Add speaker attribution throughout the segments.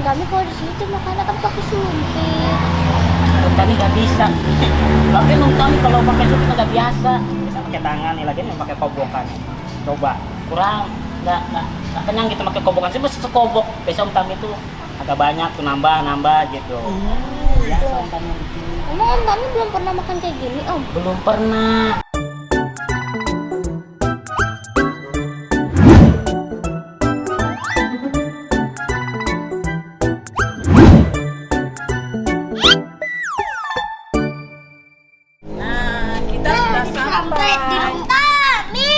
Speaker 1: kami kalau di situ makanya kan pakai sumpit.
Speaker 2: Om Tami nggak bisa. Tapi Om Tami kalau pakai sumpit nggak biasa. Bisa pakai tangan nih lagi yang pakai kobokan. Coba kurang nggak kenyang gitu pakai kobokan sih mesti sekobok. Biasa Om Tami tuh agak banyak tuh nambah gitu. Biasa Om Tami.
Speaker 1: Emang Om Tami belum pernah makan kayak gini Om?
Speaker 2: Belum pernah.
Speaker 3: Nah, kita sudah sampai
Speaker 1: di Om Tami.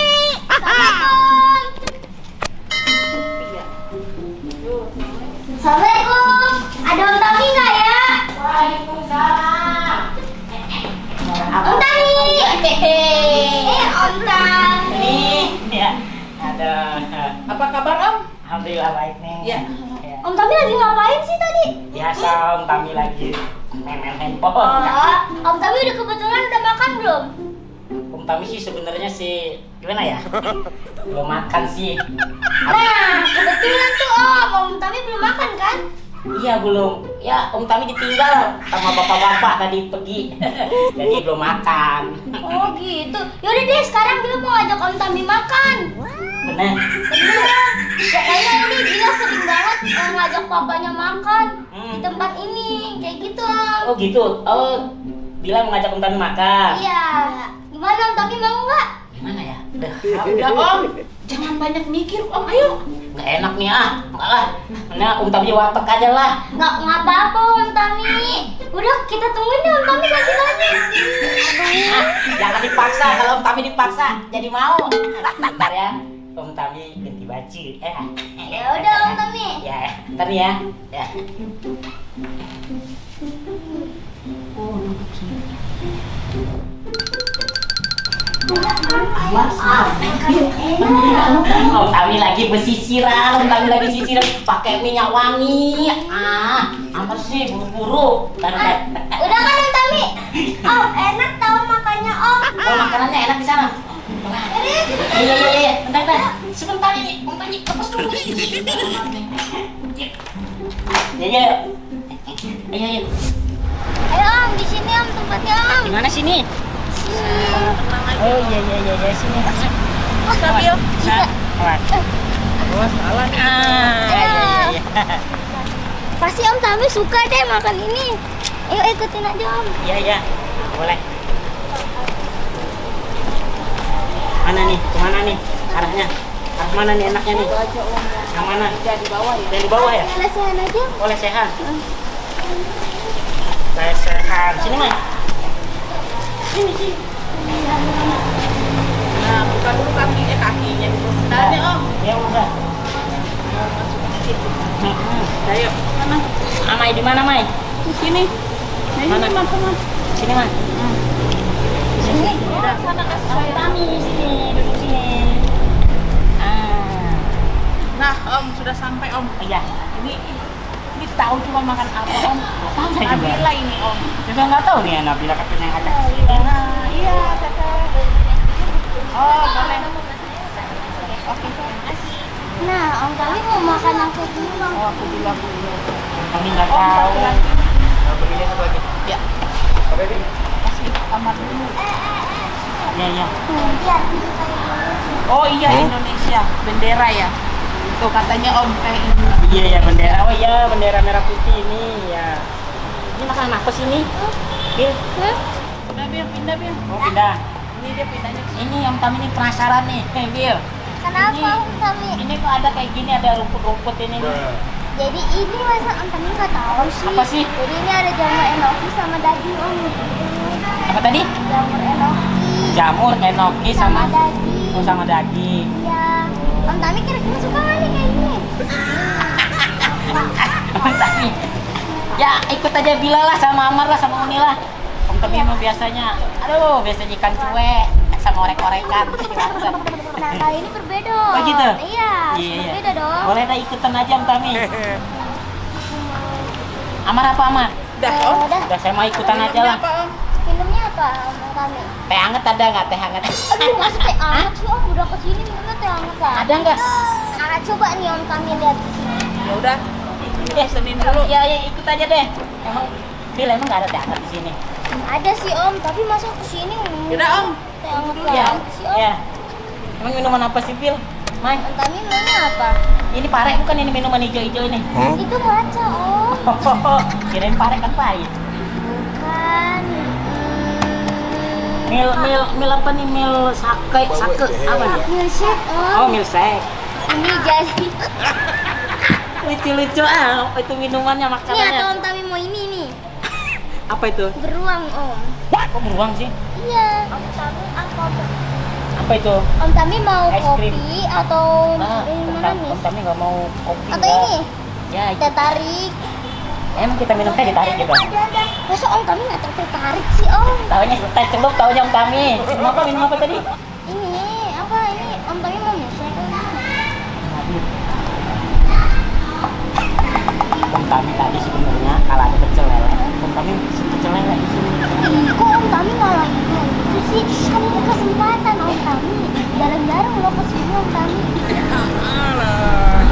Speaker 1: Assalamualaikum. Ada Om Tami nggak ya?
Speaker 2: Waalaikumsalam.
Speaker 1: Om Tami. Om Tami.
Speaker 2: Ini ya. Ada.
Speaker 3: Apa kabar Om?
Speaker 2: Alhamdulillah baik nih.
Speaker 3: Ya.
Speaker 2: Ya.
Speaker 1: Om Tami lagi ngapain sih tadi?
Speaker 2: Biasa Om Tami lagi main handphone.
Speaker 1: Oh, Om Tami udah kebetulan udah makan belum?
Speaker 2: Om Tami sih sebenarnya sih gimana ya? Belum makan sih.
Speaker 1: Nah, kebetulan tuh Om Tami belum makan kan?
Speaker 2: Iya belum. Ya Om Tami ditinggal sama bapak-bapak tadi pergi. Jadi belum makan.
Speaker 1: Oh gitu. Yaudah deh, sekarang Bila mau ajak Om Tami makan.
Speaker 2: Bener.
Speaker 1: Bener. Kayaknya ini Bila sering banget ngajak papanya makan di tempat ini. Kayak gitu Om.
Speaker 2: Oh gitu. Oh bilang ngajak Om Tami makan.
Speaker 1: Iya. Gimana Om Tami mau nggak?
Speaker 2: Gimana ya?
Speaker 3: Udah Om, jangan banyak mikir Om, ayo.
Speaker 2: Nggak enak nih enggak lah. Nah Om Tami warteg aja lah.
Speaker 1: Nggak apa-apa Om Tami. Udah kita tungguin deh Om Tami lagi.
Speaker 2: Jangan dipaksa. Kalau Om Tami dipaksa jadi mau. Bentar ya. Om Tami ganti baju.
Speaker 1: Ya udah Om Tami.
Speaker 2: Ya, ntar nih ya. Ya. Om Tami lagi bersisiran, Om Tami lagi sisiran pakai minyak wangi. Apa sih buru-buru?
Speaker 1: Udah kan Om Tami? Om enak tahu makannya Om.
Speaker 2: Oh, makanannya enak di sana. Iya. Bentar. Sebentar ini, Om Tami lepas dulu. Iya. Ayo.
Speaker 1: Ayo Om, di sini Om tempatnya Om.
Speaker 2: Di mana sini? Oh iya sini.
Speaker 3: Stabil.
Speaker 2: Salah. Iya.
Speaker 1: Pasti Om Tami suka deh makan ini. Ayo ikutin aja Om.
Speaker 2: Iya. Boleh. Mana nih? Kemana nih? Arahnya? Arah mana nih enaknya nih? Yang mana?
Speaker 3: Di bawah ya.
Speaker 2: Yang di bawah ya?
Speaker 1: Lesehan aja.
Speaker 2: Oh, lesehan. Lesehan. Sini, Mai. Sini.
Speaker 3: Nah, buka dulu kakinya dulu. Tadi Om.
Speaker 2: Ya udah.
Speaker 3: Ayo, mana?
Speaker 2: Mai di mana, Mai?
Speaker 3: Di sini.
Speaker 2: Mana? Sini, Mai.
Speaker 1: Sini.
Speaker 3: Udah, sana kasih saya.
Speaker 2: Tami di sini, duduk sini.
Speaker 3: Nah, Om sudah sampai Om.
Speaker 2: Iya.
Speaker 3: Ini tahu cuma makan apa Om?
Speaker 2: Tahu saya juga.
Speaker 3: Nabila ini Om.
Speaker 2: Juga nggak tahu nih Nabila katanya ngajak ke sini.
Speaker 3: Nah, iya kakak. Oh, boleh. Oke.
Speaker 1: Nah, Om Tami mau makan yang kayak gini Om.
Speaker 3: Oh, aku bilang dulu.
Speaker 2: Kami nggak
Speaker 3: Om,
Speaker 2: tahu.
Speaker 3: satu lagi.
Speaker 2: lagi.
Speaker 3: Ya. Kasih kamar dulu.
Speaker 2: Iya.
Speaker 1: Biar bisa kayak gini.
Speaker 3: Oh iya, Indonesia. Bendera ya. Itu katanya Om kayak ini.
Speaker 2: Iya ya bendera. Oh iya bendera merah putih ini ya. Ini makanan apa sih ini? Bil.
Speaker 3: Pindah, Bil. Pindah, Bil.
Speaker 2: Oh pindah.
Speaker 3: Ini dia pindahnya ke sini.
Speaker 2: Ini Om Tami ini penasaran nih. Bil.
Speaker 1: Kenapa Om Tami?
Speaker 2: Ini kok ada kayak gini ada rumput-rumput ini nih.
Speaker 1: Jadi ini masa Om Tami nggak tahu sih.
Speaker 2: Apa sih?
Speaker 1: Jadi ini ada jamur enoki sama daging Om.
Speaker 2: Apa tadi?
Speaker 1: Jamur enoki.
Speaker 2: Jamur, enoki
Speaker 1: Sama
Speaker 2: sama
Speaker 1: daging.
Speaker 2: oh, sama daging.
Speaker 1: Iya. Om Tami kira-kira suka nggak nih kayak gini?
Speaker 2: Om Tami. Ya ikut aja Bila lah sama Amar lah sama Uni lah. Om Tami mah biasanya, biasanya ikan cuek sama orek-orekan.
Speaker 1: Nah kali ini berbeda.
Speaker 2: Oh gitu?
Speaker 1: Iya. Berbeda dong.
Speaker 2: Boleh dah ikutan aja Om Tami. Amar apa Amar?
Speaker 3: Dah, Om.
Speaker 2: Udah saya mau ikutan aja lah.
Speaker 3: Apa, Om?
Speaker 1: Minumnya apa Om Tami?
Speaker 2: Teh hangat ada nggak teh hangat?
Speaker 1: Aduh masih teh hangat sih Om. Udah kesini minumnya teh hangat lah.
Speaker 2: Ada nggak?
Speaker 1: Nah coba nih Om Tami lihat di sini.
Speaker 3: Ya udah. pesenin dulu.
Speaker 2: Ya, ikut aja deh. Emang nggak ada teh hangat di sini.
Speaker 1: Ada sih Om, tapi masa kesini
Speaker 3: Yaudah Om.
Speaker 1: teh hangat
Speaker 2: Ya,
Speaker 1: banget sih Om.
Speaker 2: ya. Emang minuman apa sih, Pil? Mai,
Speaker 1: Om Tami maunya apa?
Speaker 2: ini pare bukan ini minuman hijau-hijau ini.
Speaker 1: Itu matcha Om.
Speaker 2: Kirain pare kan pahit.
Speaker 1: Bukan.
Speaker 2: Mil apa nih? Mil sake apa dia?
Speaker 1: Milkshake Om.
Speaker 2: Oh, milkshake.
Speaker 1: Ini jadi.
Speaker 2: Lucu-lucu itu minumannya
Speaker 1: Nih
Speaker 2: makanannya.
Speaker 1: atau Om Tami mau ini nih.
Speaker 2: Apa itu?
Speaker 1: Beruang Om.
Speaker 2: Kok beruang sih?
Speaker 1: Iya. Om Tami apa?
Speaker 2: Apa itu?
Speaker 1: Om Tami mau
Speaker 2: Es krim.
Speaker 1: kopi atau mana nih?
Speaker 2: Om Tami nggak mau kopi.
Speaker 1: Atau
Speaker 2: nggak?
Speaker 1: ini?
Speaker 2: Ya,
Speaker 1: Teh tarik.
Speaker 2: emang kita minum teh ditarik juga.
Speaker 1: Ada. Masa Om Tami nggak teh tarik sih Om?
Speaker 2: Taunya teh celup, taunya Om Tami. Minum apa tadi?
Speaker 1: Ini apa ini? Om Tami mau milkshake kan?
Speaker 2: Om Tami tadi sebenarnya kalau ada pecel lele, Om Tami pesen pecel lele di sini.
Speaker 1: Kok Om Tami malah itu sih? Kan ini kesempatan Om Tami. Jarang-jarang lo kesini Om Tami.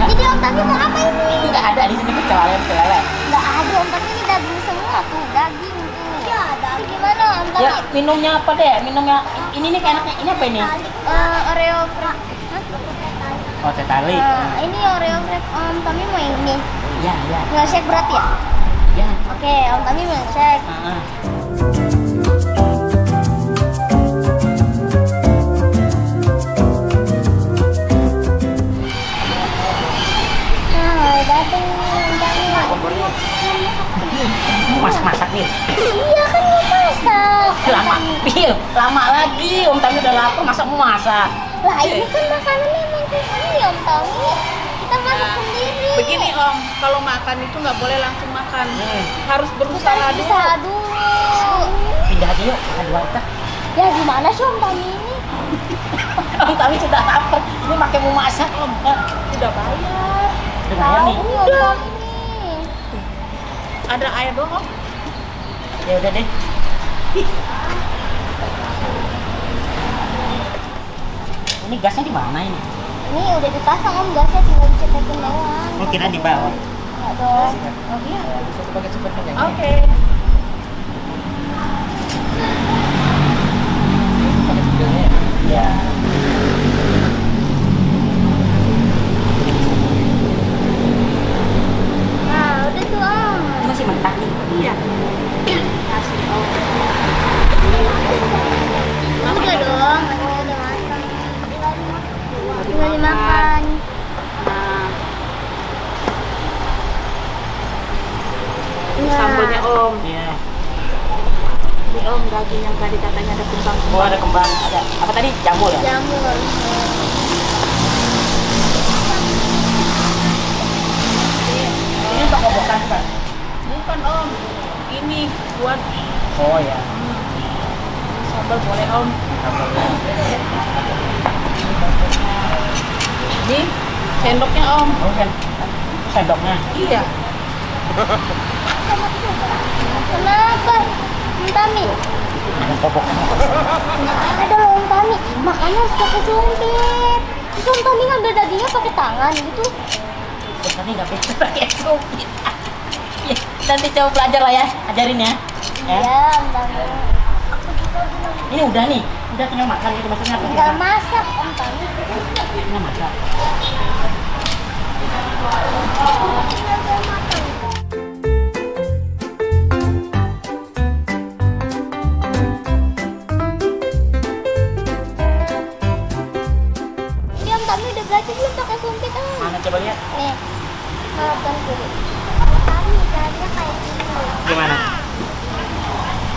Speaker 1: Jadi Om Tami mau apa ini?
Speaker 2: Nggak ada di sini pecel lele.
Speaker 1: Nggak ada Om Tami, ini daging semua tuh, daging tuh. Iya, daging. Gimana Om Tami?
Speaker 2: Ya, minumnya apa deh? Minumnya ini nih enaknya. Ini apa ini?
Speaker 1: Oreo Frap.
Speaker 2: Oh, teh tarik.
Speaker 1: Ini Oreo Frap. Om Tami mau yang ini.
Speaker 2: Ya.
Speaker 1: Milkshake berat ya?
Speaker 2: Ya.
Speaker 1: Oke, Om Tami milkshake. Nah, dateng Om Tami.
Speaker 2: Masak nih.
Speaker 1: Iya kan mau masak.
Speaker 2: Lama, Pil. Lama lagi. Om Tami udah lapar, masa mau masak?
Speaker 1: Lah ini kan makanannya emang kayak gini Om Tami. Kita masak sendiri.
Speaker 3: Begini Om, kalau makan itu nggak boleh langsung makan. Harus
Speaker 1: Kita
Speaker 3: berusaha
Speaker 1: harus
Speaker 3: dulu.
Speaker 1: usaha dulu.
Speaker 2: Pindah aja yuk, makan di warteg.
Speaker 1: Ya gimana sih Om Tami ini?
Speaker 2: Om Tami sudah lapar. Ini pakai mau masak, Om.
Speaker 3: Udah bayar.
Speaker 2: Udah bayar
Speaker 1: Tahu
Speaker 2: nih.
Speaker 1: nih Om Tami nih.
Speaker 3: Ada air dong Om.
Speaker 2: Ya udah deh. Ini gasnya di mana ini?
Speaker 1: Ini udah dipasang Om, gasnya tinggal dicetekin doang.
Speaker 2: Oh, kira di bawah.
Speaker 1: Enggak dong.
Speaker 2: Oh iya, bisa pakai seperti ini.
Speaker 3: Oke.
Speaker 2: Ya.
Speaker 1: Nah, udah tuh Om.
Speaker 2: Ini masih mentah nih.
Speaker 3: Iya. Kasih Om.
Speaker 1: Udah dong, masih udah matang. Tinggal dimakan.
Speaker 3: Nah,
Speaker 1: Nah.
Speaker 3: sambelnya Om.
Speaker 2: Iya.
Speaker 3: Ini Om daging yang tadi katanya ada kembang.
Speaker 2: Oh, ada kembang, ada apa tadi? Jamur ya?
Speaker 1: Jamur.
Speaker 2: Ini untuk kobokan kan?
Speaker 3: Bukan Om. Ini buat
Speaker 2: Oh ya.
Speaker 3: sambal boleh Om. Ini sendoknya Om.
Speaker 2: Oh kan. Sendoknya.
Speaker 3: Iya.
Speaker 1: Kenapa? Om Tami.
Speaker 2: Ada kobokan.
Speaker 1: Ada loh Om Tami. Makanya harus pakai sumpit. Terus Om Tami ngambil dagingnya pakai tangan gitu.
Speaker 2: Tadi nggak bisa pakai sumpit. Ya, nanti coba belajar lah ya, ajarin ya. Ya.
Speaker 1: Iya Om Tami.
Speaker 2: Ini udah nih, udah tinggal makan gitu maksudnya apa?
Speaker 1: Tinggal masak Om Tami.
Speaker 2: Tinggal masak.
Speaker 1: Ini Om Tami udah belajar belum pakai sumpit Om?
Speaker 2: Mana coba lihat?
Speaker 1: Nih, makan dulu. Om Tami caranya kayak gini.
Speaker 2: Gimana?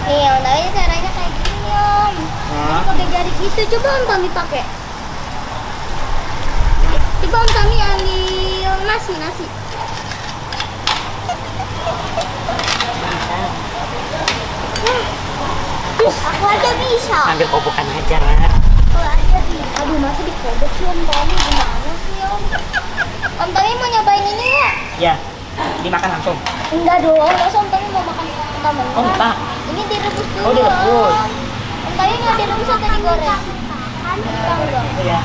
Speaker 1: Nih Om Tami caranya kayak gini Om.
Speaker 2: Hah?
Speaker 1: Pakai jari gitu, coba Om Tami pakai. Coba Om Tami ambil nasi. Aku aja bisa.
Speaker 2: Ambil kobokan aja lah.
Speaker 1: Aku aja bisa. Aduh, masa dikodok sih Om Tami? Gimana sih Om? Om Tami mau nyobain ini nggak?
Speaker 2: Ya, dimakan langsung.
Speaker 1: Enggak dong, masa Om Tami mau makan mentah-mentah?
Speaker 2: Oh, mentah.
Speaker 1: Ini direbus dulu.
Speaker 2: Oh, direbus.
Speaker 1: Om Tami mau direbus atau digoreng? Enggak.
Speaker 2: Iya.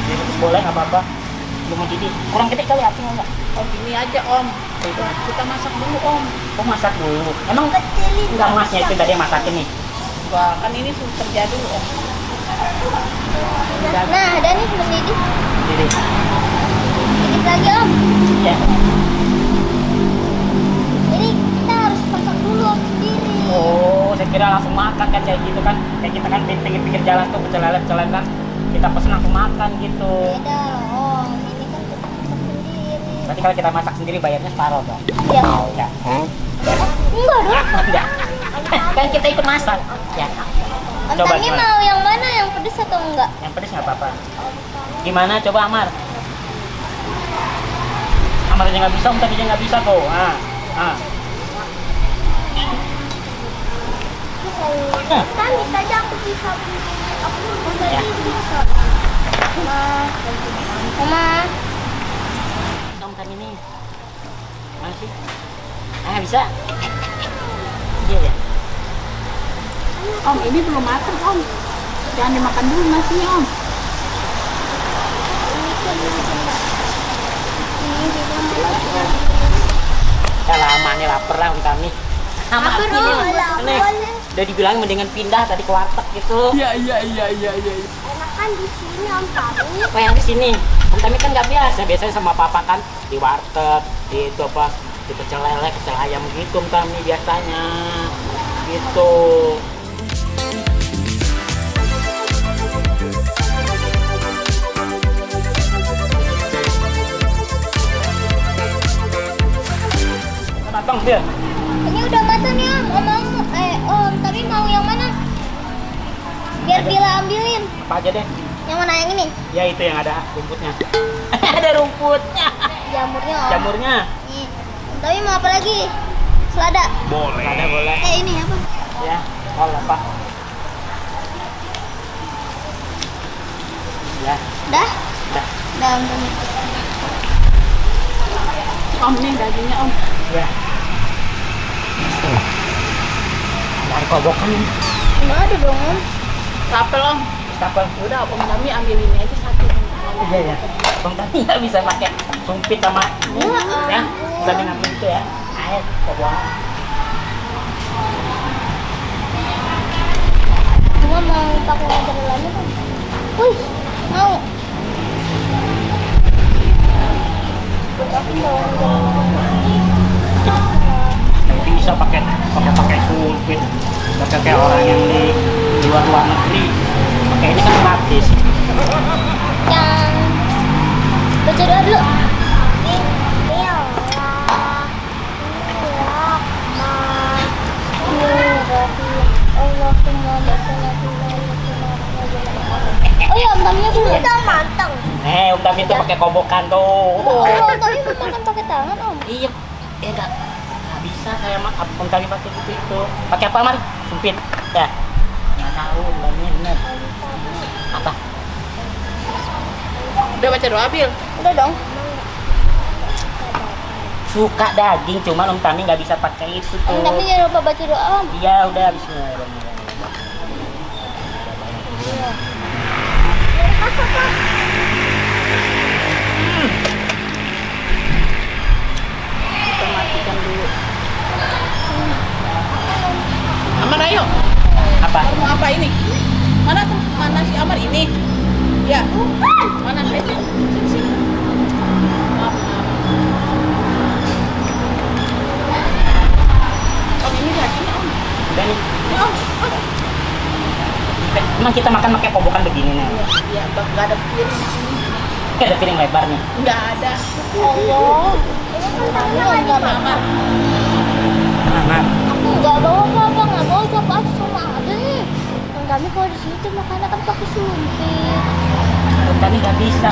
Speaker 2: Direbus boleh nggak apa-apa. belum mendidih. Kurang gede kali apinya enggak?
Speaker 3: Om ini aja om. Kita masak dulu om.
Speaker 2: Oh masak dulu. Emang
Speaker 1: Kecilin.
Speaker 2: enggak masnya itu tadi yang masakin nih?
Speaker 3: Wah, kan ini sudah kerja dulu om.
Speaker 1: Nah, ada nih mendidih.
Speaker 2: Jadi,
Speaker 1: Dikit lagi om.
Speaker 2: ya.
Speaker 1: Jadi kita harus masak dulu om sendiri.
Speaker 2: Oh, saya kira langsung makan kan kayak gitu kan? Kayak kita kan di pinggir-pinggir jalan tuh pecel lele kan kita pesen langsung makan gitu.
Speaker 1: Beda loh om. Ini kan kita masak sendiri.
Speaker 2: Berarti kalau kita masak sendiri bayarnya separuh dong?
Speaker 1: Iya.
Speaker 2: Ya.
Speaker 1: Enggak dong.
Speaker 2: Enggak. Kan kita ikut masak. Ya.
Speaker 1: Om
Speaker 2: Coba
Speaker 1: Tami
Speaker 2: gimana?
Speaker 1: mau yang mana? Yang pedes atau enggak?
Speaker 2: Yang pedes nggak apa-apa. Gimana? Coba Amar. Amar aja nggak bisa, Om tadi aja nggak bisa tuh.
Speaker 1: Tami saja aku bisa. Aku
Speaker 2: Ya.
Speaker 1: bisa. Mama.
Speaker 2: Om tadi nih. Mana sih? Bisa. Iya ya.
Speaker 3: Om ini belum matang om. Jangan dimakan dulu nasinya om.
Speaker 2: Ya lama nih lapar lah Om Tami. Sama
Speaker 1: Lapar,
Speaker 2: ini
Speaker 1: Om.
Speaker 2: nih. Udah dibilang mendingan pindah tadi ke warteg gitu.
Speaker 3: Iya.
Speaker 1: Enakan di sini Om Tami.
Speaker 2: Oh yang di sini. Om Tami kan nggak biasa. Biasanya sama papa kan di warteg, di itu apa, di pecel lele, pecel ayam gitu Om Tami biasanya. Gitu. Matang dia.
Speaker 1: Ini udah matang ya Om. Om Tami mau yang mana? Biar Bila ambilin.
Speaker 2: Apa aja deh.
Speaker 1: Yang mana yang ini?
Speaker 2: Ya itu yang ada rumputnya. Ada rumputnya.
Speaker 1: Jamurnya Om.
Speaker 2: Jamurnya.
Speaker 1: Nih. Om Tami mau apa lagi? Selada.
Speaker 2: Ada boleh.
Speaker 1: Ini apa?
Speaker 2: Ya, kol apa? Ya,
Speaker 1: Dah?
Speaker 2: udah.
Speaker 1: Dah Om Tami.
Speaker 3: Om nih dagingnya om.
Speaker 2: Ya. Cari kobokan.
Speaker 1: Enggak ada dong Om.
Speaker 3: Kapel om.
Speaker 2: Kapal.
Speaker 3: Udah om Tami ambil ini aja satu.
Speaker 2: Iya ya. Bang tadi nggak bisa pakai sumpit sama ya. Bisa ngambil itu ya. Air kobokan.
Speaker 1: Cuma mau pakai mozzarella-nya kan? Wih, mau.
Speaker 2: Bisa pakai sumpit. Pakai kayak orang yang di luar negeri. Pakai ini kan gratis.
Speaker 1: Yang baca doa dulu. Oh ya, Om Tami dulu. Udah matang.
Speaker 2: Om Tami itu pakai kobokan tuh.
Speaker 1: Oh, Om Tami mau makan pakai tangan, Om.
Speaker 2: Iya, nggak bisa kayak Om Tami pakai gitu itu. Pakai apa Mar? Sumpit. Ya. Nggak tahu, bener. Apa?
Speaker 3: Udah baca doa Bil?
Speaker 1: Udah dong.
Speaker 2: Suka daging, cuman Om Tami nggak bisa pakai itu tuh.
Speaker 1: Om Tami jangan lupa baca doa, Om.
Speaker 2: Iya, udah bismillahirrahmanirrahim.
Speaker 3: Kita matikan dulu. Amar ayo.
Speaker 2: Apa?
Speaker 3: Mau apa ini? Mana tuh? Mana si Amar ini? Ya. Mana ayo? Sini. Maaf. Om ini dagingnya om.
Speaker 2: Udah nih.
Speaker 3: Ini om.
Speaker 2: Emang kita makan pakai kobokan begini nih.
Speaker 3: Iya, nggak ada piring.
Speaker 2: Kayak ada piring lebar nih.
Speaker 3: Nggak ada.
Speaker 1: Allah. Ini kan Tami nggak
Speaker 3: Amar.
Speaker 2: Amar.
Speaker 1: Aku nggak bawa apa-apa, nggak bawa apa-apa, cuma ada nih. Om Tami kalau di situ makannya kan pakai sumpit.
Speaker 2: Om Tami nggak bisa.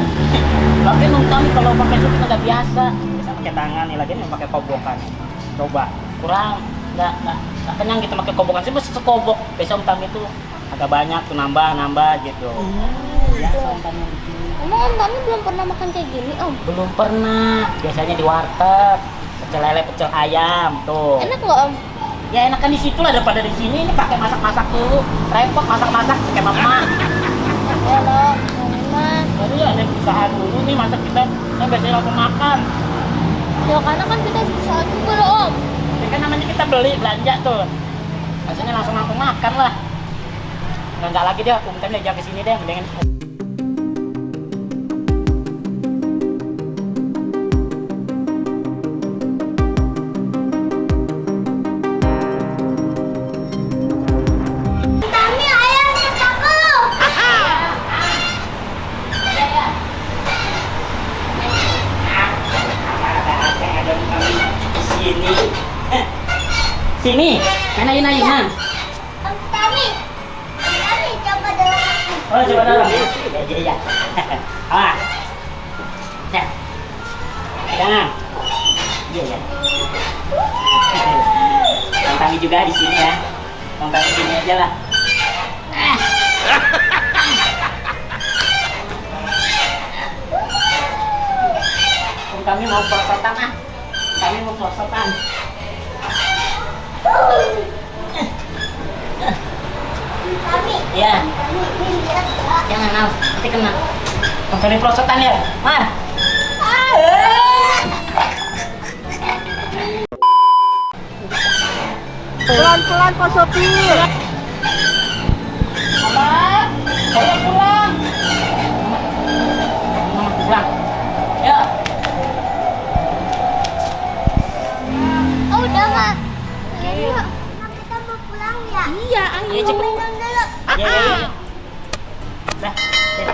Speaker 2: Tapi Om Tami kalau pakai sumpit nggak biasa. Bisa pakai tangan nih lagi yang pakai kobokan. Coba kurang nggak kenyang gitu pakai kobokan sih mesti sekobok. Biasa Om Tami tuh agak banyak tuh nambah gitu. Biasa Om Tami.
Speaker 1: Emang Om Tami belum pernah makan kayak gini, Om?
Speaker 2: Belum pernah. Biasanya di warteg. Pecel lele, pecel ayam tuh.
Speaker 1: Enak nggak, Om?
Speaker 2: Ya enakan di situ lah daripada di sini. Ini pakai masak-masak dulu. Repot masak-masak pakai mama.
Speaker 1: Enak, enak.
Speaker 2: Baru ya ada usaha dulu nih, masa kita kan biasanya langsung makan.
Speaker 1: Ya karena kan kita susah juga loh Om.
Speaker 2: Ya kan namanya kita beli belanja tuh. Biasanya langsung makan lah. Enggak lagi deh, aku minta diajak ke sini deh, mendingan.
Speaker 1: Kami ayamnya aku.
Speaker 2: Ada kami di sini. Sini, main ayun-ayunan.
Speaker 1: Kami coba dalam aku.
Speaker 2: Oh, coba dalam. Iya. Ah. Ya. Jangan. Iya, ya. Kami juga di sini ya. Kami di sini aja lah. Kami mau perosotan ah. Kami mau perosotan.
Speaker 1: Kami.
Speaker 2: Iya.
Speaker 1: Ini lihat ya.
Speaker 2: Jangan Al, nanti kena. Kami perosotan ya, Mar.
Speaker 3: Pelan-pelan Pak Sopir.
Speaker 2: Abang, saya pulang. Mama pulang. Ya.
Speaker 1: Oh udah mah. Ayo. Kita mau pulang ya.
Speaker 3: Iya, ayo.
Speaker 2: Iya, cepet.
Speaker 1: Pulang dulu.
Speaker 2: Ya, ya, ya. Dah. Ya.